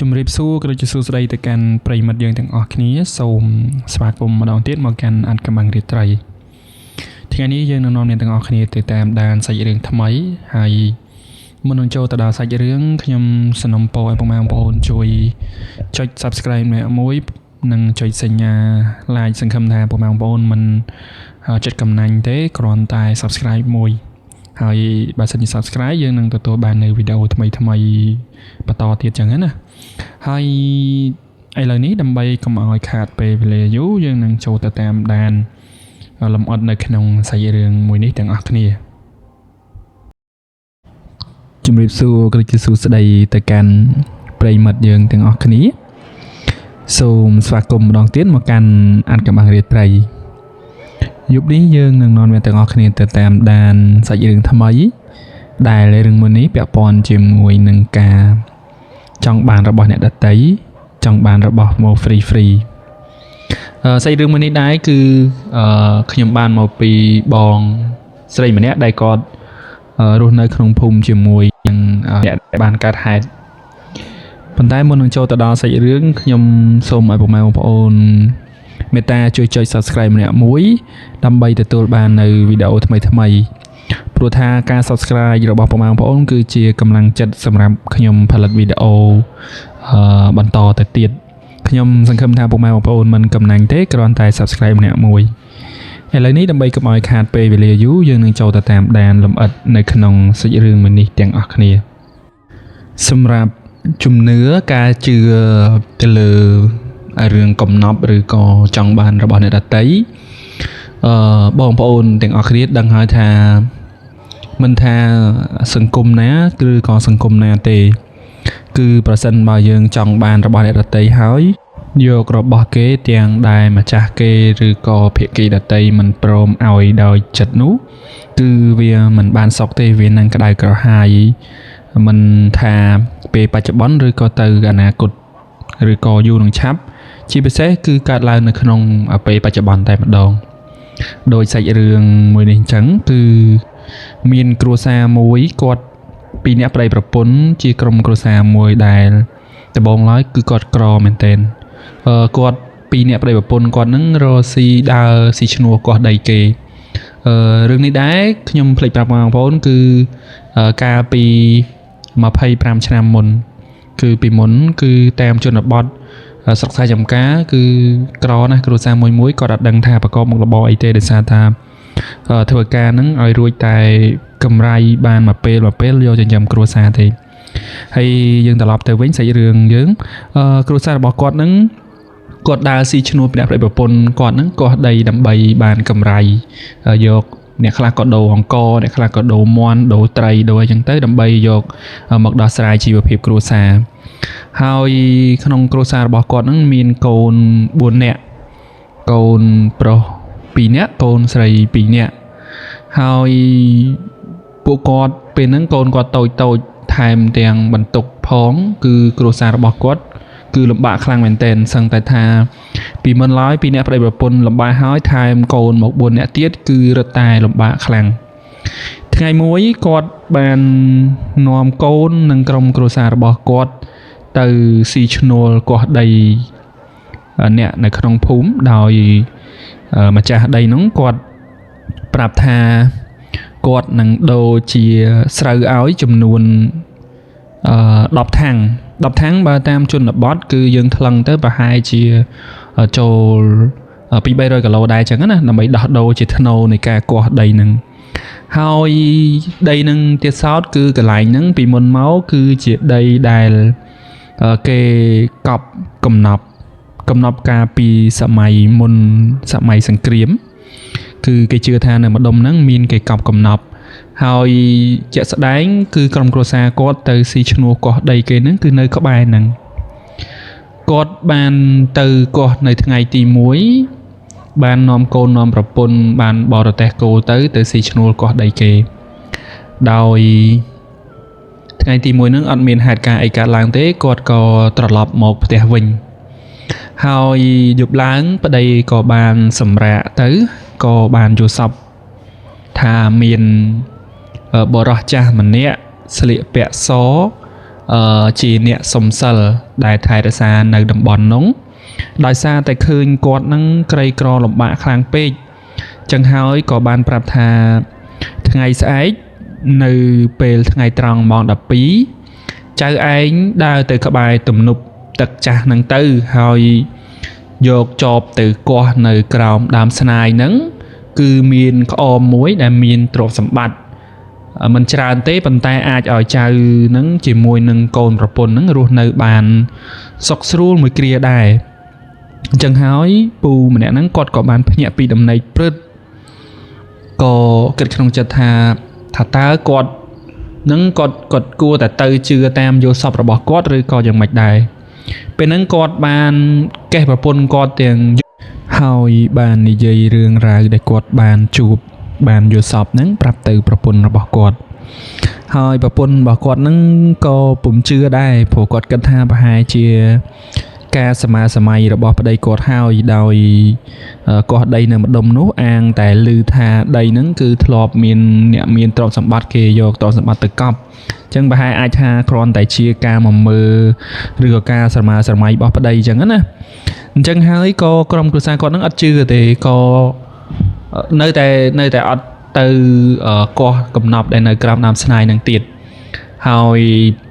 ជំរាបសួរក៏ដូចជាសួស្តីទៅកាន់ប្រិយមិត្តយើងទាំងអស់គ្នាសូមស្វាគមន៍ម្ដងទៀតមកកាន់អត្តកម្បាំងរាត្រីថ្ងៃនេះយើងនឹងនាំអ្នកទាំងអស់គ្នាទៅតាមដានសាច់រឿងថ្មីហើយមុននឹងចូលទៅដល់សាច់រឿងខ្ញុំសនំពរឲ្យពុកម៉ែបងប្អូនជួយចុច Subscribe ម្នាក់មួយនិងចុចសញ្ញា Like សង្ឃឹមថាពុកម៉ែបងប្អូនមិនចិត្តកំណាញ់ទេគ្រាន់តែ Subscribe មួយហើយបើសិនជា Subscribe យើងនឹងទទួលបាននៅវីដេអូថ្មីបន្តទៀតចឹងណាហើយឥឡូវនេះដើម្បីកុំឲ្យខាតពេលវេលាយូរយើងនឹងចូលទៅតាមដានលម្អិតនៅក្នុងសាច់រឿងមួយនេះទាំងអស់គ្នាជំរាបសួរក៏ដូចជាសួស្តីទៅកាន់ប្រិយមិត្តយើងទាំងអស់គ្នាសូមស្វាគមន៍ម្ដងទៀតមកកាន់អត្តកម្បាំងរាត្រីយប់នេះយើងនឹងនាំអ្នកទាំងអស់គ្នាទៅតាមដានសាច់រឿងថ្មីដែលរឿងមួយនេះពាក់ព័ន្ធជាមួយនឹងការចង់បានរបស់អ្នកដតីចង់បានរបស់មក free សាច់រឿងមួយនេះដែរគឺខ្ញុំបានមកពីបងស្រីម្នាក់ដែលគាត់រស់នៅក្នុងភូមិជាមួយនឹងអ្នកដែលបានកើតហេតុប៉ុន្តែមុននឹងចូលទៅដល់សាច់រឿងខ្ញុំសូមឲ្យពុកម៉ែបងប្អូនមេត្តាជួយចុច Subscribe ម្នាក់មួយដើម្បីទទួលបាននៅវីដេអូថ្មីព្រោះថាការ Subscribe របស់ពុកម៉ែបងប្អូនគឺជាកម្លាំងចិត្តសម្រាប់ខ្ញុំផលិតវីដេអូបន្តទៅទៀតខ្ញុំសង្ឃឹមថាពុកម៉ែបងប្អូនមិនកំណាញ់ទេគ្រាន់តែ Subscribe ម្នាក់មួយឥឡូវនេះដើម្បីកុំឲ្យខាតពេលវេលាយូរយើងនឹងចូលទៅតាមដានលម្អិតនៅក្នុងសាច់រឿងមួយនេះទាំងអស់គ្នាសម្រាប់ជំនឿការជឿទៅលើរឿងកំណប់ឬក៏ចង់បានរបស់អ្នកដតីបងប្អូនទាំងអស់គ្នាដឹងហើយថាមិនថាសង្គមណាឬក៏សង្គមណាទេគឺប្រសិនបើយើងចង់បានរបស់អ្នកដតីហើយយករបស់គេទាំងដែលម្ចាស់គេឬក៏ភាគីដតីមិនព្រមឲ្យដោយចិត្តនោះគឺវាមិនបានសុខទេវានឹងក្តៅក្រហាយមិនថាពេលបច្ចុប្បន្នឬក៏ទៅអនាគតឬក៏យូរនឹងឆាប់ជាពិសេសគឺកើតឡើងនៅក្នុងពេលបច្ចុប្បន្នតែម្ដងដោយសាច់រឿងមួយនេះអញ្ចឹងគឺមានគ្រួសារមួយគាត់ពីរអ្នកប្តីប្រពន្ធជាក្រុមគ្រួសារមួយដែលដំបូងឡើយគឺគាត់ក្រមែនទែនគាត់ពីរអ្នកប្តីប្រពន្ធគាត់នឹងរកស៊ីដើរស៊ីឈ្នួលកោះដីគេរឿងនេះដែរខ្ញុំភ្លេចប្រាប់បងប្អូនគឺកាលពី25ឆ្នាំមុនគឺពីមុនគឺតាមជនបទស្រុកស្រែចំការគឺក្រណាស់គ្រួសារមួយគាត់អត់ដឹងថាប្រកបមុខរបរអីទេដោយសារថាធ្វើការហ្នឹងឲ្យរួចតែកម្រៃបានមួយពេលយកចិញ្ចឹមគ្រួសារទេហើយយើងត្រឡប់ទៅវិញសាច់រឿងយើងគ្រួសាររបស់គាត់ហ្នឹងគាត់ដើរស៊ីឈ្នួលអ្នកប្តីប្រពន្ធគាត់ហ្នឹងកោះដីដើម្បីបានកម្រៃយកអ្នកខ្លះក៏ដូរអង្ករអ្នកខ្លះក៏ដូរមាន់ដូរត្រីដូរអីចឹងទៅដើម្បីយកមកដោះស្រាយជីវភាពគ្រួសារហើយក្នុងគ្រួសាររបស់គាត់ហ្នឹងមានកូន4នាក់កូនប្រុស2នាក់កូនស្រី2នាក់ហើយពួកគាត់ពេលហ្នឹងកូនគាត់តូចថែមទាំងបន្ទុកផងគឺគ្រួសាររបស់គាត់គឺលំបាកខ្លាំងមែនទែនសឹងតែថាពីមុនឡើយពីអ្នកប្តីប្រពន្ធលំបាកហើយថែមកូនមក4នាក់ទៀតគឺរត់តែលំបាកខ្លាំងថ្ងៃមួយគាត់បាននាំកូននិងក្រុមគ្រួសាររបស់គាត់ទៅស៊ីឈ្នួលកោះដីអ្នកនៅក្នុងភូមិដោយម្ចាស់ដីនោះគាត់ប្រាប់ថាគាត់នឹងដូរជាស្រូវឲ្យចំនួន10ថាំងបើតាមជនបទគឺយើងថ្លឹងទៅប្រហែលជាចូលពី300គីឡូដែរចឹងណាដើម្បីដោះដូរជាថ្នូរនៃការកោះដីហ្នឹងហើយដីហ្នឹងទៀតសោតគឺកន្លែងហ្នឹងពីមុនមកគឺជាដីដែលគេកប់កំណប់ការពីសម័យមុនសម័យសង្គ្រាមគឺគេជឿថានៅម្ដុំហ្នឹងមានគេកប់កំណប់ហើយជាក់ស្ដែងគឺក្រុមគ្រួសារគាត់ទៅស៊ីឈ្នួលកោះដីគេហ្នឹងគឺនៅក្បែរហ្នឹងគាត់បានទៅកោះនៅថ្ងៃទី1បាននាំកូននាំប្រពន្ធបានបរទេះគោទៅស៊ីឈ្នួលកោះដីគេដោយថ្ងៃទី1ហ្នឹងអត់មានហេតុការណ៍អីកើតឡើងទេគាត់ក៏ត្រឡប់មកផ្ទះវិញហើយយប់ឡើងប្តីក៏បានសម្រាកទៅក៏បានយល់សប្តិថាមានបរិសចាស់ម្នាក់ស្លៀកពាក់ស ជាអ្នកសំសិលដែលថែរក្សានៅតំបន់នោះដោយសារតែឃើញគាត់នឹងក្រីក្រលំបាកខ្លាំងពេកចឹងហើយក៏បានប្រាប់ថាថ្ងៃស្អែកនៅពេលថ្ងៃត្រង់ម៉ោង 12 ចៅឯងដើរទៅក្បែរទំនប់ទឹកចាស់ហ្នឹងទៅហើយយកចបទៅកោះនៅក្រោមដើមស្នាយហ្នឹងគឺមានក្អមមួយដែលមានទ្រព្យសម្បត្តិមិនច្រើនទេប៉ុន្តែអាចឲ្យចៅហ្នឹងជាមួយនឹងកូនប្រពន្ធហ្នឹងរស់នៅបានសុខស្រួលមួយគ្រាដែរអញ្ចឹងហើយពូម្នាក់ហ្នឹងគាត់ក៏បានភ្ញាក់ពីដំណេកព្រឹត្តក៏គិតក្នុងចិត្តថាតើគាត់នឹងគាត់គួរតែទៅជឿតាមយល់សពរបស់គាត់ឬក៏យ៉ាងម៉េចដែរពេលហ្នឹងគាត់បានកេះប្រពន្ធគាត់ទាំងហើយបាននិយាយរឿងរ៉ាវដែលគាត់បានជួបបានយល់សពហ្នឹងប្រាប់ទៅប្រពន្ធរបស់គាត់ហើយប្រពន្ធរបស់គាត់ហ្នឹងក៏ពុំជឿដែរព្រោះគាត់គិតថាប្រហែលជាការសមាសម័យរបស់ប្តីគាត់ហើយដោយកោះដីនៅម្ដុំនោះអាងតែឮថាដីហ្នឹងគឺធ្លាប់មានអ្នកមានទ្រព្យសម្បត្តិគេយកទ្រព្យសម្បត្តិទៅកប់អញ្ចឹងប្រហែលអាចថាគ្រាន់តែជាការមកមើលឬក៏ការសមាសម័យរបស់ប្តីអញ្ចឹងណាអញ្ចឹងហើយក៏ក្រុមគ្រួសារគាត់ហ្នឹងអត់ជឿទេក៏នៅតែអត់ទៅកោះកំណប់ដែលនៅក្រោមដើមស្នាយហ្នឹងទៀតហើយ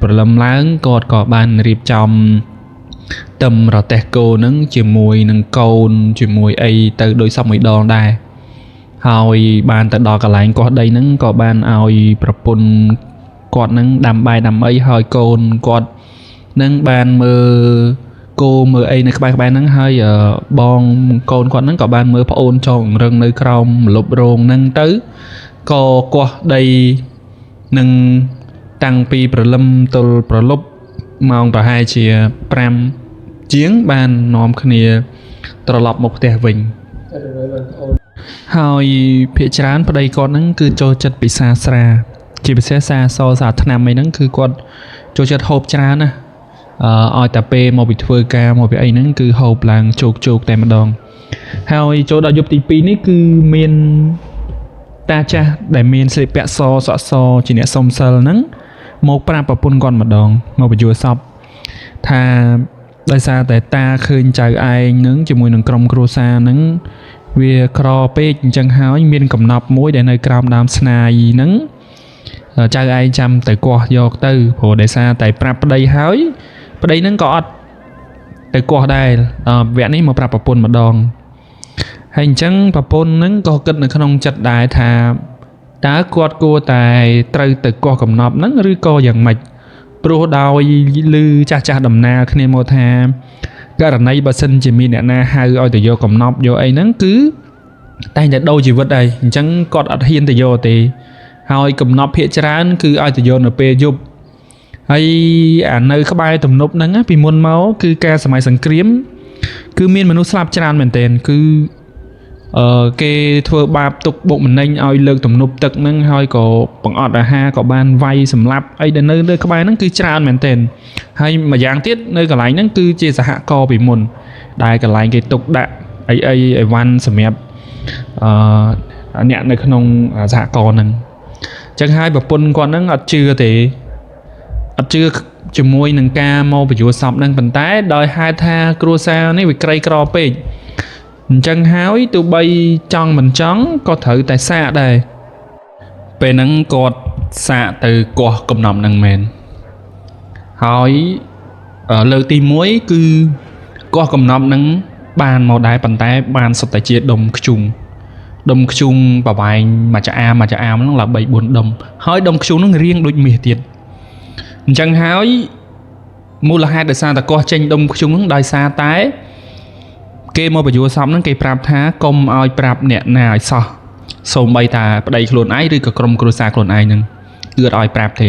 ព្រលឹមឡើងគាត់ក៏បានរៀបចំទឹមរទេះគោនឹងជាមួយនឹងកូនជាមួយអីទៅដោយសពមួយដងដែរហើយបានទៅដល់កន្លែងកោះដីហ្នឹងក៏បានឲ្យប្រពន្ធគាត់នឹងដាំបាយដាំអីហើយកូនគាត់នឹងបានមើលគោមើលអីនៅក្បែរហ្នឹងហើយបងកូនគាត់ហ្នឹងក៏បានមើលប្អូនចងរឹងនៅក្រោមម្លប់រងហ្នឹងទៅក៏កោះដីនឹងតាំងពីព្រលឹមទល់ប្រលប់ម៉ោងប្រហែលជា5ជាងបាននាំគ្នាត្រឡប់មកផ្ទះវិញហើយភាគច្រើនប្តីគាត់ហ្នឹងគឺចូលចិត្តពិសាស្រាជាពិសេសសាសសាថ្នាំអីហ្នឹងគឺគាត់ចូលចិត្តហូបច្រើនណាឲ្យតែពេលមកពីធ្វើការមកពីអីហ្នឹងគឺហូបឡើងជោគតែម្ដងហើយចូលដល់យប់ទី2នេះគឺមានតាចាស់ដែលមានស្លៀកពាក់សសក់សជាអ្នកសុំសិលហ្នឹងមកប្រាប់ប្រពន្ធគាត់ម្ដងមកបញ្យល់សពថាដោយសារតែតាឃើញចៅឯងនឹងជាមួយនឹងក្រុមគ្រួសារនឹងវាក្រពេកអញ្ចឹងហើយមានកំណប់មួយដែលនៅក្រោមដើមស្នាយហ្នឹងចៅឯងចាំទៅកោះយកទៅព្រោះដោយសារតែប្រាប់ប្តីហើយប្តីហ្នឹងក៏អត់ទៅកោះដែរវគ្គនេះមកប្រាប់ប្រពន្ធម្ដងហើយអញ្ចឹងប្រពន្ធហ្នឹងក៏គិតនៅក្នុងចិត្តដែរថាតើគាត់គួរតែត្រូវទៅកោះកំណប់ហ្នឹងឬក៏យ៉ាងម៉េចព្រោះដោយឮចាស់ដំណើរគ្នាមកថាករណីបើសិនជាមានអ្នកណាហៅឲ្យទៅយកកំណប់យកអីហ្នឹងគឺតែងតែដូរជីវិតហើយអញ្ចឹងគាត់អត់ហ៊ានទៅយកទេហើយកំណប់ភាគច្រើនគឺឲ្យទៅយកនៅពេលយប់ហើយអានៅក្បែរទំនប់ហ្នឹងពីមុនមកគឺការសម័យសង្គ្រាមគឺមានមនុស្សស្លាប់ច្រើនមែនទែនគឺគេធ្វើបាបទុកបុកម្នេញឲ្យលើកទំនប់ទឹកហ្នឹងហើយក៏បង្អត់អាហារក៏បានវាយសម្លាប់អីដែលនៅក្បែរហ្នឹងគឺច្រើនមែនទែនហើយម្យ៉ាងទៀតនៅកន្លែងហ្នឹងគឺជាសហករណ៍ពីមុនដែលកន្លែងគេទុកដាក់អីវ៉ាន់សម្រាប់អ្នកនៅក្នុងសហករណ៍ហ្នឹងអញ្ចឹងហើយប្រពន្ធគាត់ហ្នឹងអត់ជឿទេអត់ជឿជាមួយនឹងការមកបញ្យល់សពហ្នឹងប៉ុន្តែដោយហេតុថាគ្រួសារនេះវាក្រីក្រពេកអញ្ចឹងហើយទោះបីចង់មិនចង់ក៏ត្រូវតែសាកដែរពេលហ្នឹងគាត់សាកទៅកោះកំណប់ហ្នឹងមែនហើយលើកទី1គឺកោះកំណប់ហ្នឹងបានមកដែរប៉ុន្តែបានសុទ្ធតែជាដុំខ្ជុំប្រវែងមួយចាអាមហ្នឹងឡើង3 4ដុំហើយដុំខ្ជុំហ្នឹងរៀងដូចមាសទៀតអញ្ចឹងហើយមូលហេតុដោយសារតែកោះចេញដុំខ្ជុំហ្នឹងដោយសារតែគេមកបញ្យល់សពហ្នឹងគេប្រាប់ថាកុំឲ្យប្រាប់អ្នកណាឲ្យសោះសូម្បីតែប្តីខ្លួនឯងឬក៏ក្រុមគ្រួសារខ្លួនឯងហ្នឹងគឺអត់ឲ្យប្រាប់ទេ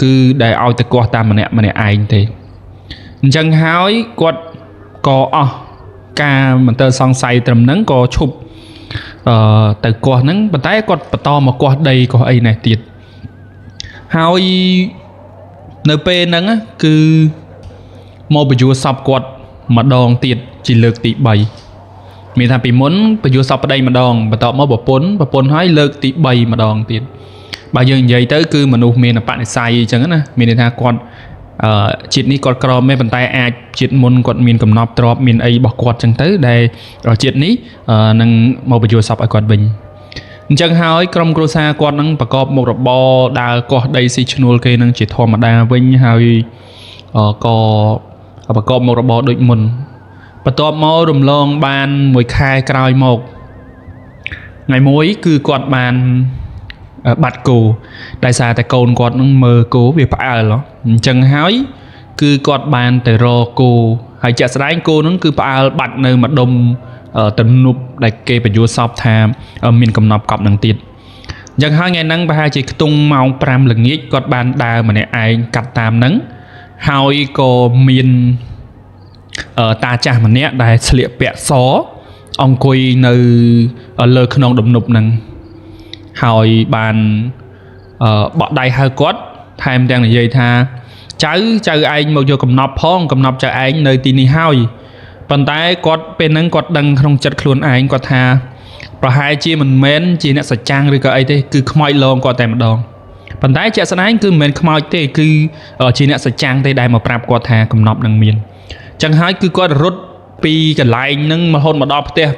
គឺដែលឲ្យទៅកោះតាមម្នាក់ឯងទេអញ្ចឹងហើយគាត់ក៏អស់ការមន្ទិលសង្ស័យត្រឹមហ្នឹងក៏ឈប់ទៅកោះហ្នឹងប៉ុន្តែគាត់បន្តមកកោះដីកោះអីនេះទៀតហើយនៅពេលហ្នឹងគឺមកបញ្យល់សពគាត់ម្ដងទៀតជាលើកទី3មានថាពីមុនបញ្យល់សពប្តីម្ដងបន្ទាប់មកប្រពន្ធហើយលើកទី3ម្ដងទៀតបើយើងនិយាយទៅគឺមនុស្សមានបនិស្ស័យអញ្ចឹងណាមានន័យថាគាត់ ជាតិនេះគាត់ក្រមែនប៉ុន្តែអាចជាតិមុនគាត់មានកំណប់ទ្របមានអីរបស់គាត់ចឹងទៅដែលជាតិនេះនឹងមកបញ្យល់សពឲ្យគាត់វិញអញ្ចឹងហើយក្រុមគ្រួសារគាត់នឹងប្រកបមុខរបរដើរកោះដីស៊ីឈ្នួលគេនឹងជាធម្មតាវិញហើយក៏ប្រកបមុខរបរដូចមុនបន្ទាប់មករំលងបានមួយខែក្រោយមកថ្ងៃមួយគឺគាត់បានបាត់គោដោយសារតែកូនគាត់នឹងមើលគោវាផ្អើលអញ្ចឹងហើយគឺគាត់បានទៅរកគោហើយជាក់ស្ដែងគោនឹងគឺផ្អើលបាត់នៅម្ដុំទំនប់ដែលគេបញ្យល់សពថាមានកំណប់កប់នឹងទៀតអញ្ចឹងហើយថ្ងៃហ្នឹងប្រហែលជាខ្ទង់ម៉ោង5ល្ងាចគាត់បានដើរម្នាក់ឯងកាត់តាមហ្នឹងហើយក៏មានតាចាស់ម្នាក់ដែលស្លៀកពាក់សអង្គុយនៅលើខ្នងទំនប់ហ្នឹងហើយបានបក់ដៃហៅគាត់ថែមទាំងនិយាយថាចៅឯងមកយកកំណប់ផងកំណប់ចៅឯងនៅទីនេះហើយប៉ុន្តែគាត់ពេលហ្នឹងគាត់ដឹងក្នុងចិត្តខ្លួនឯងគាត់ថាប្រហែលជាមិនមែនជាអ្នកសច្ចាំងឬក៏អីទេគឺខ្មោចលងគាត់តែម្ដងប៉ុន្តែជាក់ស្ដែងគឺមិនមែនខ្មោចទេគឺជាអ្នកសច្ចាំងទេដែលមកប្រាប់គាត់ថាកំណប់នឹងមានចឹងហើយគឺគាត់រត់ពីកន្លែងហ្នឹងរហូតមកដល់ផ្ទះ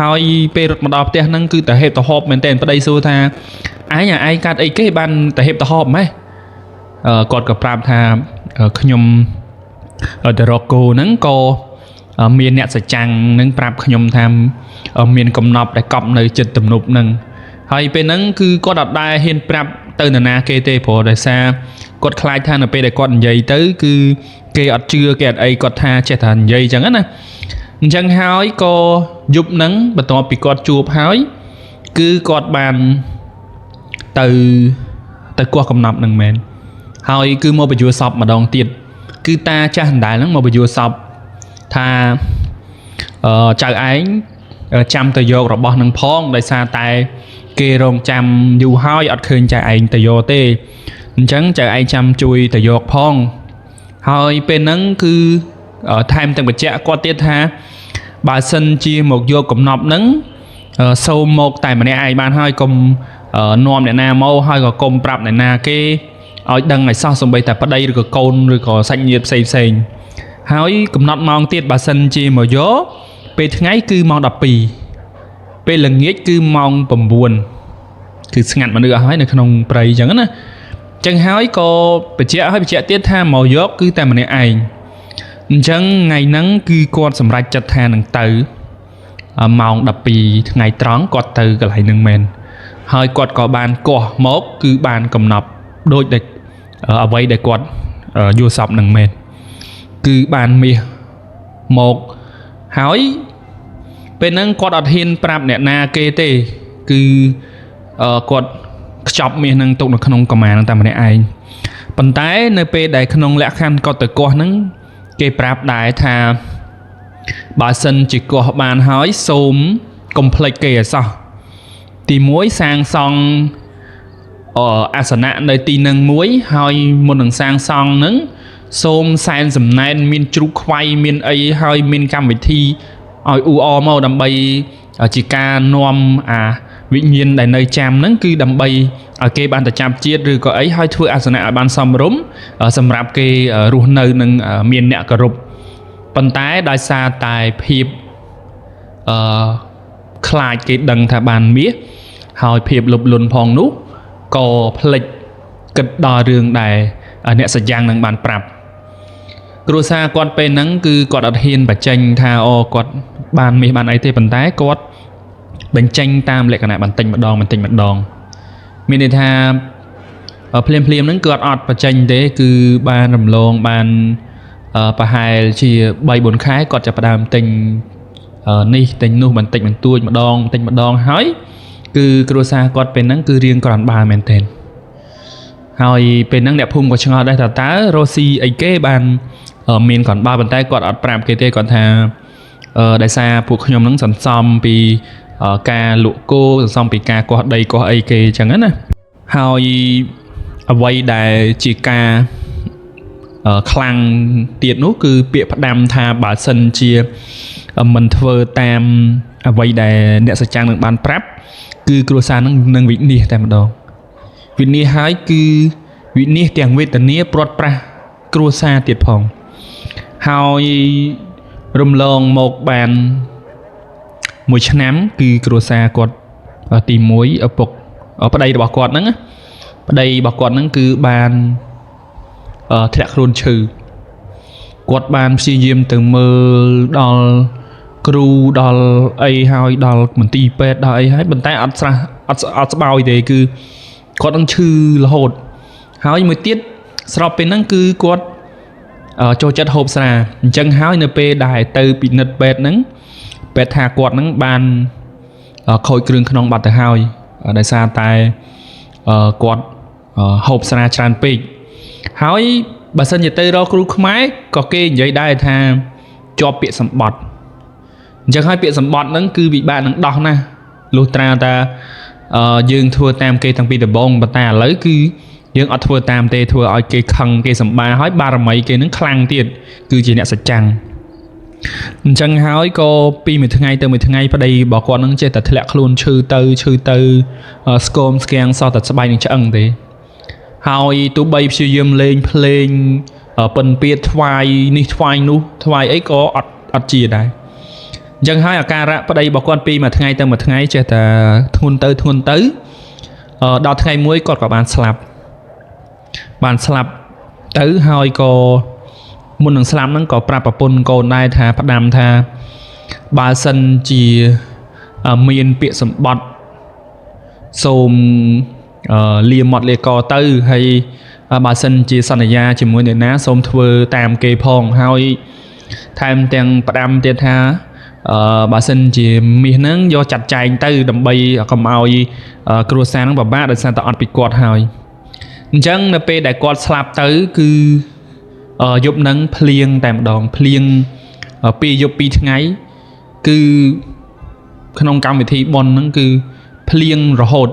ហើយពេលរត់មកដល់ផ្ទះហ្នឹងគឺតាហេបតាហប់មែនតើប្តីសួរថាឯងកាត់អីគេបានតាហេបតាហប់ម៉េះគាត់ក៏ប្រាប់ថាខ្ញុំទៅរកគោហ្នឹងក៏មានអ្នកសច្ចាំងនឹងប្រាប់ខ្ញុំថាមានកំណប់ដែលកប់នៅចិត្តទំនប់ហ្នឹងហើយពេលហ្នឹងគឺគាត់អត់ដែរហ៊ានប្រាប់ទៅនរណាគេទេព្រោះដោយសារគាត់ខ្លាចថានៅពេលដែលគាត់និយាយទៅគឺគេអត់ជឿគេអត់អីគាត់ថាចេះតែនិយាយអញ្ចឹងណាអញ្ចឹងហើយក៏យប់ហ្នឹងបន្ទាប់ពីគាត់ជួបហើយគឺគាត់បានទៅគោះកំណប់ហ្នឹងមែនហើយគឺមកបញ្យល់សពម្ដងទៀតគឺតាចាស់ដដែលហ្នឹងមកបញ្យល់សពថាចៅឯងចាំទៅយករបស់នឹងផងដោយសារតែគេរងចាំយូរហើយអត់ឃើញចៅឯងទៅយកទេអញ្ចឹងចៅឯងចាំជួយទៅយកផងហើយពេលហ្នឹងគឺថែមទាំងបញ្ជាក់គាត់ទៀតថាបើសិនជាមកយកកំណប់ហ្នឹងសូមមកតែម្នាក់ឯងបានហើយកុំនាំអ្នកណាមកហើយក៏កុំប្រាប់អ្នកណាគេឲ្យដឹងឲ្យសោះសំបីតែប្តីឬក៏កូនឬក៏សាច់ញាតិផ្សេងហើយកំណត់ម៉ោងទៀតបើសិនជាមកយកពេលថ្ងៃគឺម៉ោង12ពេលល្ងាចគឺម៉ោង9គឺស្ងាត់មនុស្សអស់ហើយនៅក្នុងព្រៃអញ្ចឹងណាអញ្ចឹងហើយក៏បញ្ជាក់ទៀតថាមកយកគឺតែម្នាក់ឯងអញ្ចឹងថ្ងៃហ្នឹងគឺគាត់សម្រេចចិត្តថានឹងទៅម៉ោង12ថ្ងៃត្រង់គាត់ទៅកន្លែងហ្នឹងមែនហើយគាត់ក៏បានកោះមកគឺបានកំណប់ដូចតែអ្វីដែលគាត់យល់សពនឹងមែនគឺបានមាសមកហើយពេលហ្នឹងគាត់អត់ហ៊ានប្រាប់អ្នកណាគេទេគឺគាត់ខ្ចប់មាសហ្នឹងទុកនៅក្នុងកម្មាហ្នឹងតែម្នាក់ឯងប៉ុន្តែនៅពេលដែលក្នុងលក្ខខណ្ឌគាត់ទៅកោះហ្នឹងគេប្រាប់ដែរថាបើសិនជាកោះបានហើយសូមកុំភ្លេចគេឲ្យសោះទី1សាងសង់អាសនៈនៅទីនឹងមួយហើយមុននឹងសាងសង់ហ្នឹងសូមសែនសំណែនមានជ្រូកខ្វៃមានអីហើយមានកម្មវិធីឲ្យអ៊ូអរមកដើម្បីជាការនាំអាវិញ្ញាណដែលនៅចាំហ្នឹងគឺដើម្បីឲ្យគេបានទៅចាប់ជាតិឬក៏អីហើយធ្វើអាសនៈឲ្យបានសមរម្យសម្រាប់គេរស់នៅនឹងមានអ្នកគោរពប៉ុន្តែដោយសារតែភាពខ្លាចគេដឹងថាបានមាសហើយភាពលុបលន់ផងនោះក៏ភ្លេចគិតដល់រឿងដែលអ្នកសច្ចាំងនឹងបានប្រាប់គ្រួសារគាត់ពេលហ្នឹងគឺគាត់អត់ហ៊ានបញ្ចេញថាគាត់បានមាសបានអីទេប៉ុន្តែគាត់បញ្ចេញតាមលក្ខណៈបន្តិចម្ដងមានន័យថាភ្លាមហ្នឹងគាត់អត់បញ្ចេញទេគឺបានរំលងបានប្រហែលជា 3-4 ខែគាត់ចាប់ផ្ដើមទិញនេះទិញនោះបន្តិចម្ដងហើយគឺគ្រួសារគាត់ពេលហ្នឹងគឺរៀងក្រាន់បើមែនទែនហើយពេលហ្នឹងអ្នកភូមិក៏ឆ្ងល់ដែរថាតើរស់ស៊ីអីគេបានមានក្រាន់បើប៉ុន្តែគាត់អត់ប្រាប់គេទេគាត់ថាដោយសារពួកខ្ញុំហ្នឹងសន្សំពីការលក់គោសន្សំពីការកោះដីកោះអីគេអញ្ចឹងណាហើយអ្វីដែលជាការខ្លាំងទៀតនោះគឺពាក្យផ្ដាំថាបើសិនជាមិនធ្វើតាមអ្វីដែលអ្នកសច្ចាំងនឹងបានប្រាប់គឺគ្រួសារនឹងវិនាសតែម្ដងវិនាសហើយគឺវិនាសទាំងវេទនាព្រាត់ប្រាស គ្រួសារទៀតផងហើយរំលងមកបានមួយឆ្នាំគឺគ្រួសារគាត់ទី1ឪពុកប្តីរបស់គាត់ហ្នឹងប្តីរបស់គាត់ហ្នឹងគឺបានធ្លាក់ខ្លួនឈឺគាត់បានព្យាយាមទៅមើលដល់គ្រូដល់អីហើយដល់មន្ទីរពេទ្យដល់អីហើយប៉ុន្តែអត់ស្បើយទេគឺគាត់នឹងឈឺរហូតហើយមួយទៀតស្របពេលហ្នឹងគឺគាត់ចូលចិត្តហូបស្រាអញ្ចឹងហើយនៅពេលដែលទៅពិនិត្យពេទ្យហ្នឹងពេទ្យថាគាត់ហ្នឹងបានខូចគ្រឿងក្នុងបាត់ទៅហើយដោយសារតែគាត់ហូបស្រាច្រើនពេកហើយបើសិនជាទៅរកគ្រូខ្មែរក៏គេនិយាយដែរថាជាប់ពាក្យសម្បត្តិអញ្ចឹងហើយពាក្យសម្បត្តិហ្នឹងគឺពិបាកនឹងដោះណាស់លុះត្រាតែយើងធ្វើតាមគេតាំងពីដំបូងប៉ុន្តែឥឡូវគឺយើងអត់ធ្វើតាមទេធ្វើឲ្យគេខឹងគេសម្បាហើយបារមីគេនឹងខ្លាំងទៀតគឺជាអ្នកសច្ចាំងអញ្ចឹងហើយក៏ពីមួយថ្ងៃទៅមួយថ្ងៃប្តីរបស់គាត់នឹងចេះតែធ្លាក់ខ្លួនឈឺទៅស្គមស្គាំងសោះតែស្បែកនឹងឆ្អឹងទេហើយទោះបីព្យាយាមលេងភ្លេងពិនពៀតថ្វាយនេះថ្វាយនោះថ្វាយអីក៏អត់ជាដែរអញ្ចឹងហើយអាការៈប្តីរបស់គាត់ពីមួយថ្ងៃទៅមួយថ្ងៃចេះតែធ្ងន់ទៅដល់ថ្ងៃមួយគាត់ក៏បានស្លាប់ទៅហើយក៏មុននឹងស្លាប់ហ្នឹងក៏ប្រាប់ប្រពន្ធកូនដែរថាផ្ដាំថាបើសិនជាមានពាក្យសម្បត្តិសូមលាមាត់លាកទៅហើយបើសិនជាសន្យាជាមួយអ្នកណាសូមធ្វើតាមគេផងហើយថែមទាំងផ្ដាំទៀតថាបើសិនជាមាសហ្នឹងយកចាត់ចែងទៅដើម្បីកុំឲ្យគ្រួសារហ្នឹងពិបាកដោយសារតែអត់ពីគាត់ហើយអញ្ចឹងនៅពេលដែលគាត់ស្លាប់ទៅគឺយប់ហ្នឹងភ្លៀងតែម្ដងភ្លៀង2យប់2ថ្ងៃគឺក្នុងកម្មវិធីបុណ្យហ្នឹងគឺភ្លៀងរហូត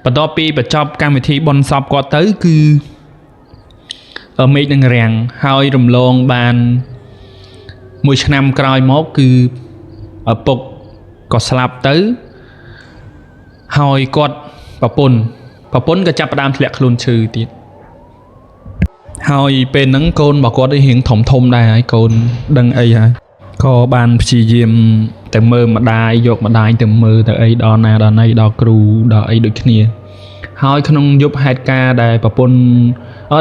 បន្ទាប់ពីបញ្ចប់កម្មវិធីបុណ្យសពគាត់ទៅគឺមេឃនឹងរាំងហើយរំលងបានមួយឆ្នាំក្រោយមកគឺឪពុកក៏ស្លាប់ទៅហើយគាត់ប្រពន្ធក៏ចាប់ផ្ដើមធ្លាក់ខ្លួនឈឺទៀតហើយពេលហ្នឹងកូនរបស់គាត់រៀងធំដែរហើយកូនដឹងអីហើយក៏បានព្យាយាមទៅមើលម្ដាយយកម្ដាយទៅមើលទៅអីដល់ណាដល់ណីដល់គ្រូដល់អីដូចគ្នាហើយក្នុងយប់ហេតុការណ៍ដែលប្រពន្ធ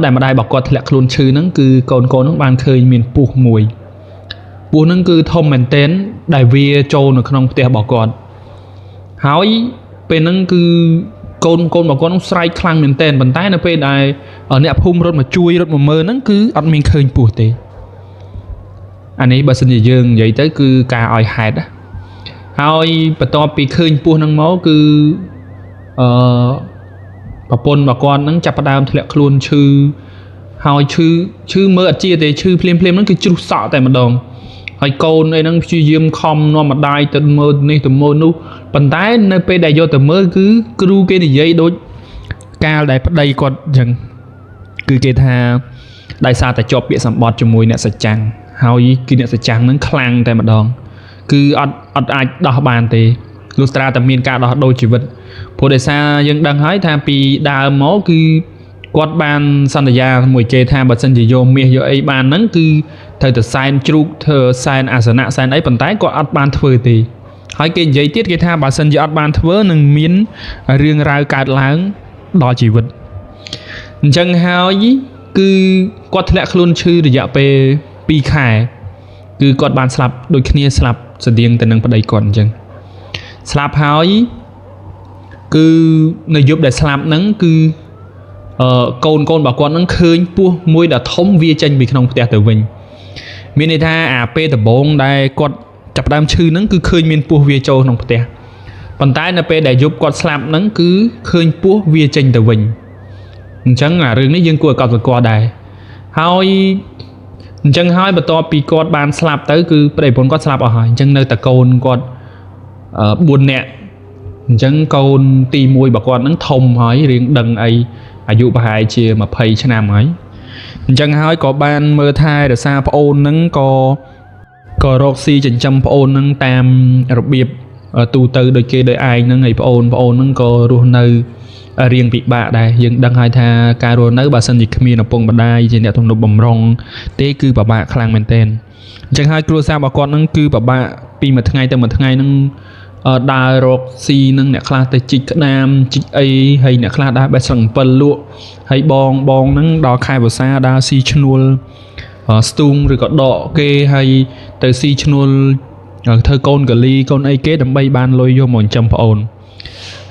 ដែលម្ដាយរបស់គាត់ធ្លាក់ខ្លួនឈឺហ្នឹងគឺកូនហ្នឹងបានឃើញមានពស់មួយពស់ហ្នឹងគឺធំមែនទែនដែលវាចូលនៅក្នុងផ្ទះរបស់គាត់ហើយពេលហ្នឹងគឺកូនរបស់គាត់នឹងស្រែកខ្លាំងមែនទែនប៉ុន្តែនៅពេលដែលអ្នកភូមិរត់មកជួយរត់មកមើលហ្នឹងគឺអត់មានឃើញពស់ទេអានេះបើសិនជាយើងនិយាយទៅគឺការឲ្យហេតុហើយបន្ទាប់ពីឃើញពស់ហ្នឹងមកគឺប្រពន្ធរបស់គាត់ហ្នឹងចាប់ផ្ដើមធ្លាក់ខ្លួនឈឺហើយឈឺមើលអត់ជាទេឈឺភ្លាមហ្នឹងគឺជ្រុះសក់តែម្ដងហើយកូនអីហ្នឹងព្យាយាមខំនាំម្ដាយទៅមើលនេះទៅមើលនោះប៉ុន្តែនៅពេលដែលយកទៅមើលគឺគ្រូគេនិយាយដូចកាលដែលប្តីគាត់អញ្ចឹងគឺគេថាដោយសារតែជាប់ពាក្យសម្បត្តិជាមួយអ្នកសច្ចាំងហើយគឺអ្នកសច្ចាំងហ្នឹងខ្លាំងតែម្ដងគឺអត់អាចដោះបានទេលុះត្រាតែមានការដោះដូរជីវិតព្រោះដោយសារយើងដឹងហើយថាពីដើមមកគឺគាត់បានសន្យាមួយគេថាបើសិនជាយកមាសយកអីបានហ្នឹងគឺត្រូវទៅសែនជ្រូកធ្វើសែនអាសនៈសែនអីប៉ុន្តែគាត់អត់បានធ្វើទេហើយគេនិយាយទៀតគេថាបើសិនជាអត់បានធ្វើនឹងមានរឿងរ៉ាវកើតឡើងដល់ជីវិតអញ្ចឹងហើយគឺគាត់ធ្លាក់ខ្លួនឈឺរយៈពេល2ខែគឺគាត់បានស្លាប់ដូចគ្នាស្លាប់ស្តៀងទៅនឹងប្តីគាត់អញ្ចឹងស្លាប់ហើយគឺនៅយប់ដែលស្លាប់ហ្នឹងគឺកូនរបស់គាត់ហ្នឹងឃើញពស់មួយដ៏ធំវាចេញពីក្នុងផ្ទះទៅវិញមានន័យថាអាពេលដំបូងដែលគាត់ចាប់ផ្ដើមឈឺហ្នឹងគឺឃើញមានពស់វាចូលក្នុងផ្ទះប៉ុន្តែនៅពេលដែលយប់គាត់ស្លាប់ហ្នឹងគឺឃើញពស់វាចេញទៅវិញអញ្ចឹងអារឿងនេះយើងគួរឲ្យកត់សម្គាល់ដែរហើយអញ្ចឹងហើយបន្ទាប់ពីគាត់បានស្លាប់ទៅគឺប្តីប្រពន្ធគាត់ស្លាប់អស់ហើយអញ្ចឹងនៅតែកូនគាត់4នាក់អញ្ចឹងកូនទី1របស់គាត់ហ្នឹងធំហើយរៀងដឹងអីអាយុប្រហែលជា20ឆ្នាំហើយអញ្ចឹងហើយក៏បានមើលថែរក្សាប្អូនហ្នឹងក៏រកស៊ីចិញ្ចឹមប្អូនហ្នឹងតាមរបៀបទូទៅដូចគេដោយឯងហ្នឹងហើយប្អូនហ្នឹងក៏រស់នៅ រៀងពិបាកដែរយើងដឹងហើយថាការរស់នៅបើសិនជាគ្មានឪពុកម្ដាយជាអ្នកទំនុកបំរុងទេគឺពិបាកខ្លាំងមែនទែនអញ្ចឹងហើយគ្រួសាររបស់គាត់ហ្នឹងគឺពិបាកពីមួយថ្ងៃទៅមួយថ្ងៃហ្នឹងដើររកស៊ីនឹងអ្នកខ្លះទៅជីកក្តាមជីកអីហើយអ្នកខ្លះដើរបេះស្លឹកអំពិលលក់ហើយបងហ្នឹងដល់ខែវស្សាដើរស៊ីឈ្នួលស្ទូងឬក៏ដកគេហើយទៅស៊ីឈ្នួលធ្វើកូនកលីកូនអីគេដើម្បីបានលុយយកមកចិញ្ចឹមប្អូន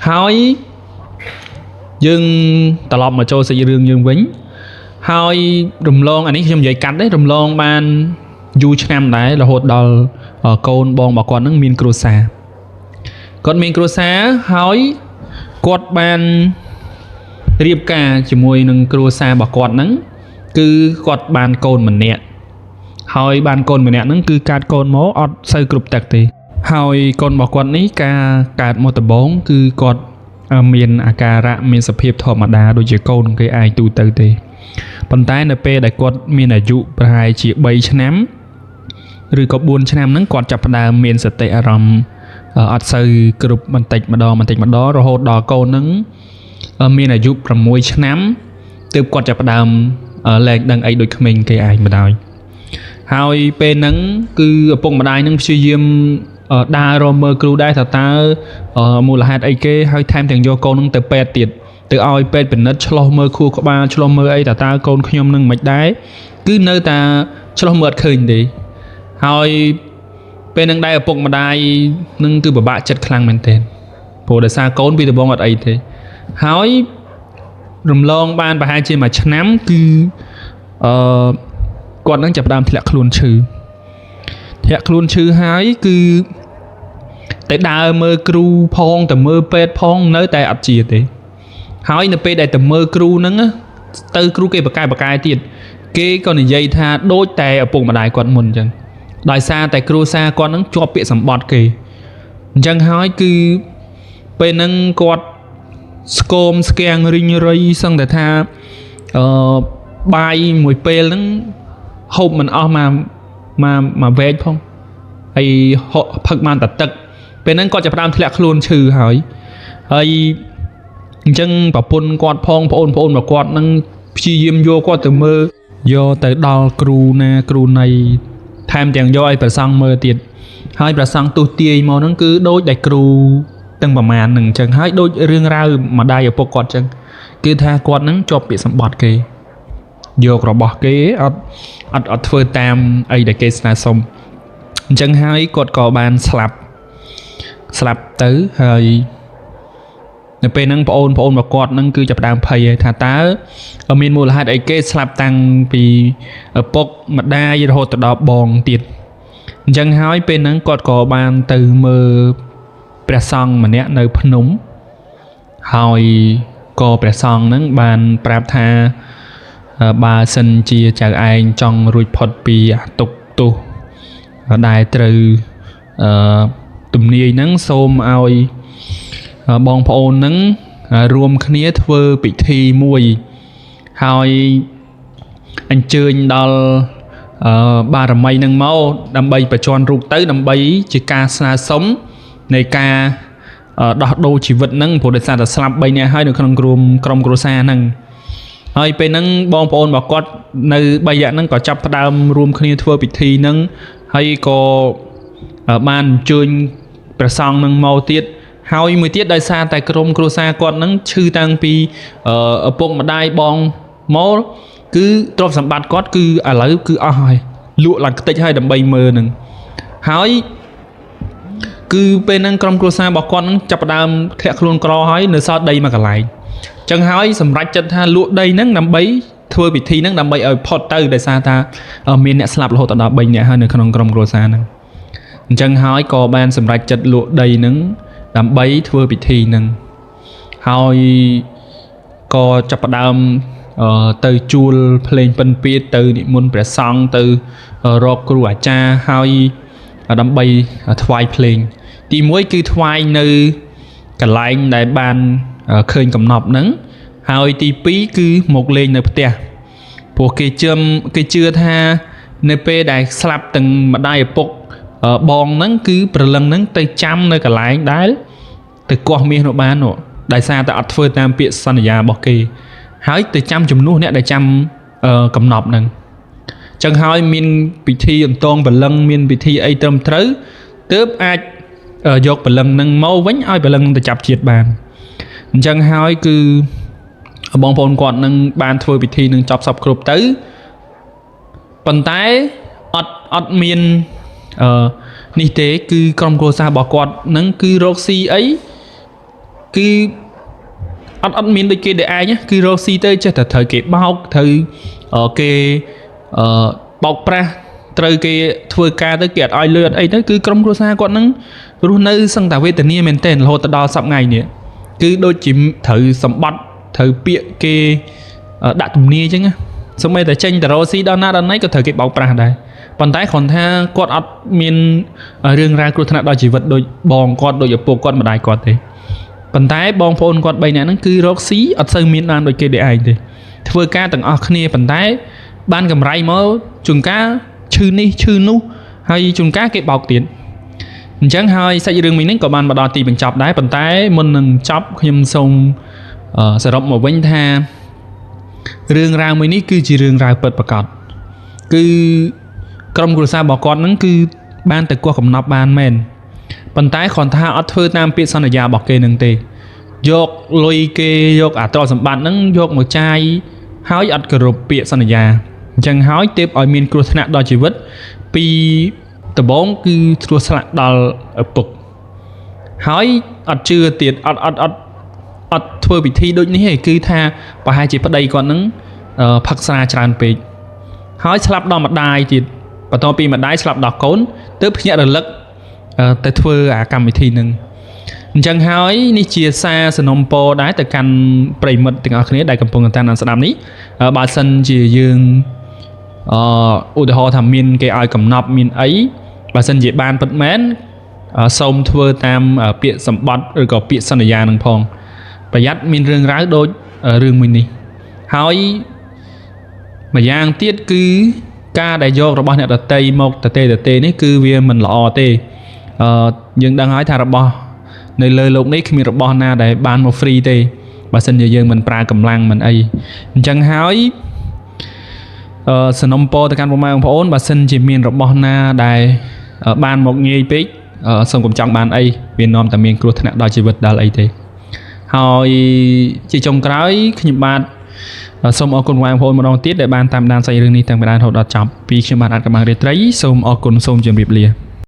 ហើយយើងត្រឡប់មកចូលសាច់រឿងយើងវិញហើយរំលងអានេះខ្ញុំនិយាយកាត់ទេរំលងបានយូរឆ្នាំដែររហូតដល់កូនបងរបស់គាត់នឹងមានគ្រួសារគាត់មានគ្រួសារហើយគាត់បានរៀបការជាមួយនឹងគ្រួសាររបស់គាត់ហ្នឹងគឺគាត់បានកូនម្នាក់ហើយបានកូនម្នាក់ហ្នឹងគឺកាត់កូនមកអត់សូវគ្រប់ទឹកទេហើយកូនរបស់គាត់នេះការកើតមកដំបូងគឺគាត់មានអាការៈមានសភាពធម្មតាដូចជាកូនគេឯងទូទៅទេប៉ុន្តែនៅពេលដែលគាត់មានអាយុប្រហែលជា3ឆ្នាំឬក៏4ឆ្នាំហ្នឹងគាត់ចាប់ផ្ដើមមានសតិអារម្មណ៍អត់សូវគ្រប់បន្តិចម្ដងរហូតដល់កូនហ្នឹងមានអាយុ6ឆ្នាំទើបគាត់ចាប់ផ្ដើមលែងដឹងអីដូចក្មេងគេឯងម្ដងហើយពេលហ្នឹងគឺឪពុកម្ដាយហ្នឹងព្យាយាមដើររកមើលគ្រូដែរថាតើមូលហេតុអីគេហើយថែមទាំងយកកូនហ្នឹងទៅពេទ្យទៀតទៅឲ្យពេទ្យពិនិត្យឆ្លោះមើលខួរក្បាលឆ្លោះមើលអីតើកូនខ្ញុំហ្នឹងមិនដែរគឺនៅតែឆ្លោះមើលអត់ឃើញទេហើយពេលហ្នឹងដែរឪពុកម្ដាយនឹងគឺពិបាកចិត្តខ្លាំងមែនទែនព្រោះដោយសារកូនពីដំបងអត់អីទេហើយរំលងបានប្រហែលជាមួយឆ្នាំគឺគាត់នឹងចាប់ផ្ដើមធ្លាក់ខ្លួនឈឺហើយគឺទៅដើរមើលគ្រូផងទៅមើលពេទ្យផងនៅតែអត់ជាទេហើយនៅពេលដែលទៅមើលគ្រូហ្នឹងទៅគ្រូគេបកកែទៀតគេក៏និយាយថាដូចតែឪពុកម្ដាយគាត់មុនអញ្ចឹងដោយសារតែគ្រូសាគាត់ហ្នឹងជាប់ពាក្យសម្បត្តិគេអញ្ចឹងហើយគឺពេលហ្នឹងគាត់ស្គមស្គាំងរីងរៃសឹងតែថាបាយមួយពេលហ្នឹងហូបមិនអស់មកវែកផងហើយផឹកបានតែទឹកពេលហ្នឹងគាត់ចាប់ផ្ដើមធ្លាក់ខ្លួនឈឺហើយអញ្ចឹងប្រពន្ធគាត់ផងប្អូនរបស់គាត់ហ្នឹងព្យាយាមយកគាត់ទៅមើលយកទៅដល់គ្រូណាគ្រូណីថែមទាំងយកឲ្យប្រសង់មើលទៀតហើយប្រសង់ទុះទាយមកហ្នឹងគឺដូចតែគ្រូទាំងប្រមាណហ្នឹងអញ្ចឹងហើយដូចរឿងរ៉ាវម្ដាយឪពុកគាត់អញ្ចឹងគឺថាគាត់ហ្នឹងជាប់ពាក្យសម្បត្តិគេយករបស់គេអត់ធ្វើតាមអីដែលគេស្នើសុំអញ្ចឹងហើយគាត់ក៏បានស្លាប់ទៅហើយនៅពេលហ្នឹងប្អូនរបស់គាត់ហ្នឹងគឺចាប់ផ្ដើមភ័យថាតើមានមូលហេតុអីគេស្លាប់តាំងពីឪពុកម្ដាយរហូតទៅដល់បងទៀតអញ្ចឹងហើយពេលហ្នឹងគាត់ក៏បានទៅមើលព្រះសង្ឃម្នាក់នៅភ្នំហើយក៏ព្រះសង្ឃហ្នឹងបានប្រាប់ថាបើសិនជាចៅឯងចង់រួចផុតពីអាទុក្ខទោសដែលត្រូវទំនាយហ្នឹងសូមឲ្យបងប្អូនហ្នឹងរួមគ្នាធ្វើពិធីមួយហើយអញ្ជើញដល់បារមីហ្នឹងមកដើម្បីបញ្ជាន់រូបទៅដើម្បីជាការស្នើសុំនៃការដោះដូរជីវិតហ្នឹងព្រោះដោយសារតែស្លាប់3នាក់ហើយនៅក្នុងក្រុមគ្រួសារហ្នឹងហើយពេលហ្នឹងបងប្អូនរបស់គាត់នៅ3នាក់ហ្នឹងក៏ចាប់ផ្ដើមរួមគ្នាធ្វើពិធីហ្នឹងហើយក៏បានអញ្ជើញព្រះសង្ឃហ្នឹងមកទៀតហើយមួយទៀតដោយសារតែក្រុមគ្រួសារគាត់ហ្នឹងឈឺតាំងពីឪពុកម្ដាយបងមកគឺទ្រព្យសម្បត្តិគាត់គឺឥឡូវគឺអស់ហើយលក់ឡើងខ្ទេចហើយដើម្បីមើលហ្នឹងហើយគឺពេលហ្នឹងក្រុមគ្រួសាររបស់គាត់ហ្នឹងចាប់ផ្ដើមធ្លាក់ខ្លួនក្រហើយនៅសល់ដីមួយកន្លែងចឹងហើយសម្រេចចិត្តថាលក់ដីហ្នឹងដើម្បីធ្វើពិធីហ្នឹងដើម្បីឲ្យផុតទៅដោយសារថាមានអ្នកស្លាប់រហូតដល់3នាក់ហើយនៅក្នុងក្រុមគ្រួសារហ្នឹងអញ្ចឹងហើយក៏បានសម្រេចចិត្តលក់ដីហ្នឹងដើម្បីធ្វើពិធីហ្នឹងហើយក៏ចាប់ផ្ដើមទៅជួលភ្លេងពិណពាទ្យទៅនិមន្តព្រះសង្ឃទៅរកគ្រូអាចារ្យហើយដើម្បីថ្វាយភ្លេងទី1គឺថ្វាយនៅកន្លែងដែលបានឃើញកំណប់ហ្នឹងហើយទី2គឺមកលេងនៅផ្ទះព្រោះគេជឿថានៅពេលដែលស្លាប់ទាំងម្ដាយឪពុកបងហ្នឹងគឺព្រលឹងហ្នឹងទៅចាំនៅកន្លែងដែលទៅកោះមាសនោះបាន đại xa ta ắt phơi tam bịa sanh nhà bỏ kê hái từ trăm chùm nút nè để trăm cầm nọp nè chẳng hỏi miền bị thi ẩn tôn và lân miền bị thi ai tâm thứ tớp ai dọc và lần nâng mau vánh ai và lần ta chập triệt bàn chẳng hỏi cứ bong phôn quạt nâng bàn thôi bị thi nâng chọc sập cột tới bàn tay ọt miền ni tế cứ con cô xa bỏ quạt nâng cứ roxy ấy cứ ọt miền đôi kia để ai nhé cứ roxy tới cho thời kỳ bao thời cái bọc ra trời cái thưa ca tới kiệt ai lượt ấy đó cứ con cô xa quạt nâng luôn nơi sang tạo về tình yêu mình tên là hồ tao sắp ngày nè cứ đôi chìm thử sắm bắt thử bịa kê đã tụm nia chứ nghe xong bây giờ tranh tờ roxy đó na nấy có thời cái bọc ra đây bàn tay còn tha quạt ắt miền riêng ra cô thằng đó chỉ vật đôi bòn quạt đôi dập quạt mà đại quạt thế bàn tay bòn phôn quạt bay này nó cứ roxy ắt sơn miền nam đôi kê để ai thế thưa ca từng ở kia bàn tay ban cầm ray máu chuồng cá chư ni chư nu hay chuồng cá cái bọc tiền chẳng hơi xây dựng mình có bàn mà đòi tìm mình chọc đáy bàn tay mình chọc khiêm sông sẽ rộng một vinh tha rương rào mình ní cứ chỉ rương rào bật bạc cọt cứ trong cuộc sao bỏ con nó cứ ban từ qua cầm nắp ban men bàn tay còn tha ở thưa nam piệt son ở nhà bọc kê nâng tê dọc lôi kê dọc à to sầm bàn nó dọc một chai hói ở cờ rụp piệt son ở nhà chẳng hói tiếp ở miền cuộc thạnh đòi chỉ vứt pi tờ bốn cứ thua sạch đào ở bục hói ở chưa tiệt ở thưa bị thi đôi ní hay cứ tha và hai chị bắt đây còn nứng phật xa tràn pe hói slap đo mặt đai thì và to pi mặt đai slap đỏ cốn tớp nhẹ đợt lắc tới thưa cầm bị thi nưng chẳng hói ní chia xa sân ông po đái từ căn prey mật từng ở khné đại cầm pong tan ăn sạm ní bà sân chỉ dương u de ho tham miên cái ai cầm nọc miên ấy bà sân dễ ban bật mến sông thưa tam bịa sầm bọt rồi có bịa sân ở nhà nâng phong và dắt miên rương ráo đôi rương mình đi hỏi mà giang tiết cứ ca đại vô rồi bao nhiêu tây một tê đấy cứ vì mình lọ tê nhưng đang hỏi thà rồi bao nơi lời lục đấy khi mình rồi bao na để ban một free tê bà sân giờ dân mình pra cầm lăng mình ấy chẳng hỏi sân ông po từ căn bộ mai ông phổ bà sân chỉ miền rồi bao na để ban một nghề pích xong cũng chẳng ban ấy Việt Nam tại miền cột thạch đòi chỉ vật đào ấy thế hồi chỉ trồng cái khi bạn xong ở con ngoài phone một đòn tiết để ban tam đan xây rừng đi tăng đan hậu đợt chậm vì khi bạn ăn các bạn để thấy xong ở con xong chuẩn bị liền